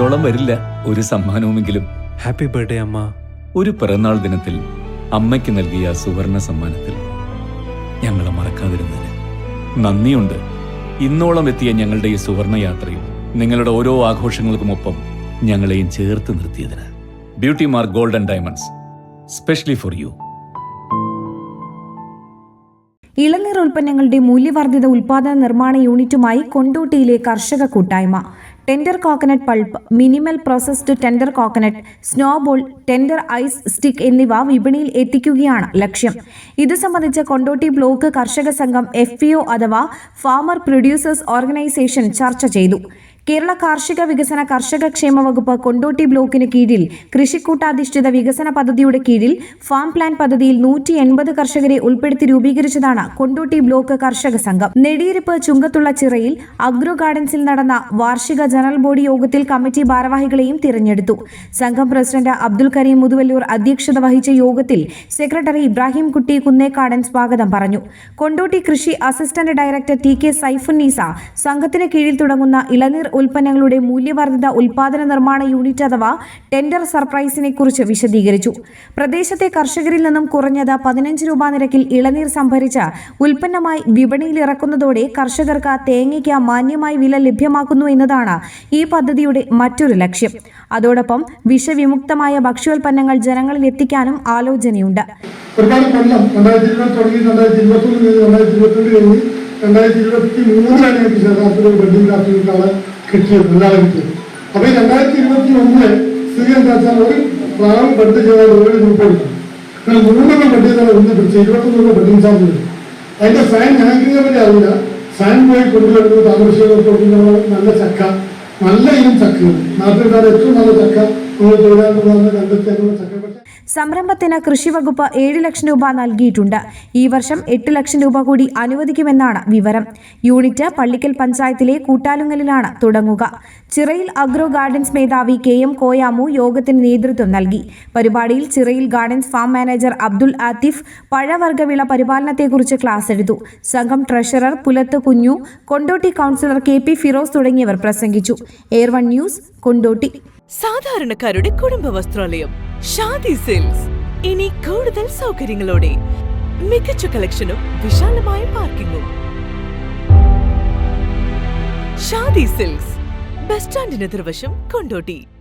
കോടിയോളം വരില്ല, ഒരു സമ്മാനവുമെങ്കിലും. ഹാപ്പി ബർത്ത്ഡേ അമ്മ. ഒരു പിറന്നാൾ ദിനത്തിൽ അമ്മയ്ക്ക് നൽകിയ സുവർണ സമ്മാനത്തിൽ ഞങ്ങളെ മറക്കാതിരുന്നതിന് നന്ദിയുണ്ട്. ഇന്നോളം എത്തിയ ഞങ്ങളുടെ ഈ സുവർണ യാത്രയിൽ നിങ്ങളുടെ ഓരോ ആഘോഷങ്ങൾക്കുമൊപ്പം ഞങ്ങളെയും ചേർത്ത് നിർത്തിയതിന്. Beauty mark gold and diamonds, specially for you. ഇളനീർ ഉൽപ്പന്നങ്ങളുടെ മൂല്യവർദ്ധിത ഉൽപാദന നിർമ്മാണ യൂണിറ്റുമായി കൊണ്ടോട്ടിയിലെ കർഷക കൂട്ടായ്മ. Tender coconut pulp, minimal processed tender coconut, snowball, tender ice stick എന്നിവ വിപണിയിൽ എത്തിക്കുകയാണ് ലക്ഷ്യം. ഇത് സംബന്ധിച്ച് കൊണ്ടോട്ടി ബ്ലോക്ക് കർഷക സംഘം FPO അഥവാ ഫാമർ പ്രൊഡ്യൂസേഴ്സ് ഓർഗനൈസേഷൻ ചർച്ച ചെയ്തു. കേരള കാർഷിക വികസന കർഷക ക്ഷേമ വകുപ്പ് കൊണ്ടോട്ടി ബ്ലോക്കിന് കീഴിൽ കൃഷിക്കൂട്ടാധിഷ്ഠിത വികസന പദ്ധതിയുടെ കീഴിൽ ഫാം പ്ലാൻ പദ്ധതിയിൽ 180 കർഷകരെ ഉൾപ്പെടുത്തി രൂപീകരിച്ചതാണ് കൊണ്ടോട്ടി ബ്ലോക്ക് കർഷക സംഘം. നെടിയിരിപ്പ് ചുങ്കത്തുള്ള ചിറയിൽ അഗ്രോ ഗാർഡൻസിൽ നടന്ന വാർഷിക ജനറൽ ബോഡി യോഗത്തിൽ കമ്മിറ്റി ഭാരവാഹികളെയും തിരഞ്ഞെടുത്തു. സംഘം പ്രസിഡന്റ് അബ്ദുൽ കരീം മുതുവല്ലൂർ അധ്യക്ഷത വഹിച്ച യോഗത്തിൽ സെക്രട്ടറി ഇബ്രാഹിം കുട്ടി കുന്നേക്കാടൻ സ്വാഗതം പറഞ്ഞു. കൊണ്ടോട്ടി കൃഷി അസിസ്റ്റന്റ് ഡയറക്ടർ TK സൈഫുന്നീസ സംഘത്തിന് കീഴിൽ തുടങ്ങുന്ന ഇളനീർ ഉൽപ്പന്നങ്ങളുടെ മൂല്യവർദ്ധിത ഉൽപാദന നിർമ്മാണ യൂണിറ്റ് അഥവാ ടെൻഡർ സർപ്രൈസിനെ കുറിച്ച് വിശദീകരിച്ചു. പ്രദേശത്തെ കർഷകരിൽ നിന്നും കുറഞ്ഞത് 15 രൂപ നിരക്കിൽ ഇളനീർ സംഭരിച്ച് ഉൽപ്പന്നമായി വിപണിയിൽ ഇറക്കുന്നതോടെ കർഷകർക്ക് തേങ്ങയ്ക്ക് മാന്യമായ വില ലഭ്യമാക്കുന്നു എന്നതാണ് ഈ പദ്ധതിയുടെ മറ്റൊരു ലക്ഷ്യം. അതോടൊപ്പം വിഷവിമുക്തമായ ഭക്ഷ്യോൽപ്പന്നങ്ങൾ ജനങ്ങളിൽ എത്തിക്കാനും ആലോചനയുണ്ട്. ഒരുപാട് കൊല്ലം 2023 ശതമാനത്തിൽ ബെഡിംഗ് കാർട്ടുകൾക്കാണ് കിട്ടിയത്, എല്ലാവരും കിട്ടിയത്. അപ്പോൾ ഈ 2021 സ്ഥിതി എന്താ വെച്ചാൽ ഒരു പ്ലാൻ ബെഡ് ചെയ്താൽ 7 രൂപ കൊടുക്കും. 3 ബെഡ് ചെയ്താൽ 1 പിടിച്ച് 21 ബെഡിംഗ് ചാർജ് വരും. അതിന്റെ ഫൈൻ ഞങ്ങൾക്ക് പറ്റി അറിയില്ല. ഫൈൻ പോയി കൊണ്ടുവരുന്നത് താമരശ്ശേരി കൊടുക്കുന്ന നല്ല ചക്ക, നല്ല ഇനം ചക്കയാണ്. നാട്ടിൽ ഏറ്റവും നല്ല ചക്ക നമ്മൾ തൊഴിലാളികളാണ് കണ്ടെത്തിയാലുള്ള ചക്ക. സംരംഭത്തിന് കൃഷിവകുപ്പ് 7 ലക്ഷം രൂപ നൽകിയിട്ടുണ്ട്. ഈ വർഷം 8 ലക്ഷം രൂപ കൂടി അനുവദിക്കുമെന്നാണ് വിവരം. യൂണിറ്റ് പള്ളിക്കൽ പഞ്ചായത്തിലെ കൂട്ടാലുങ്ങലിലാണ് തുടങ്ങുക. ചിറയിൽ അഗ്രോ ഗാർഡൻസ് മേധാവി KM കോയാമു യോഗത്തിന് നേതൃത്വം നൽകി. പരിപാടിയിൽ Chirayil gardens farm manager Abdul Athif പഴവർഗ്ഗവിള പരിപാലനത്തെക്കുറിച്ച് ക്ലാസ് എടുത്തു. സംഘം ട്രഷറർ പുലത്ത് കുഞ്ഞു, കൊണ്ടോട്ടി കൗൺസിലർ KP ഫിറോസ് തുടങ്ങിയവർ പ്രസംഗിച്ചു. എയർ1 ന്യൂസ്, കൊണ്ടോട്ടി. സാധാരണക്കാരുടെ കുടുംബ വസ്ത്രാലയം ഷാദി സിൽക്സ് ഇനി കൂടുതൽ സൗകര്യങ്ങളോടെ മികച്ച കളക്ഷനും വിശാലമായ പാർക്കിംഗും. ഷാദി സിൽക്സ്, ബസ് സ്റ്റാൻഡിന് എതിർവശം, കൊണ്ടോട്ടി.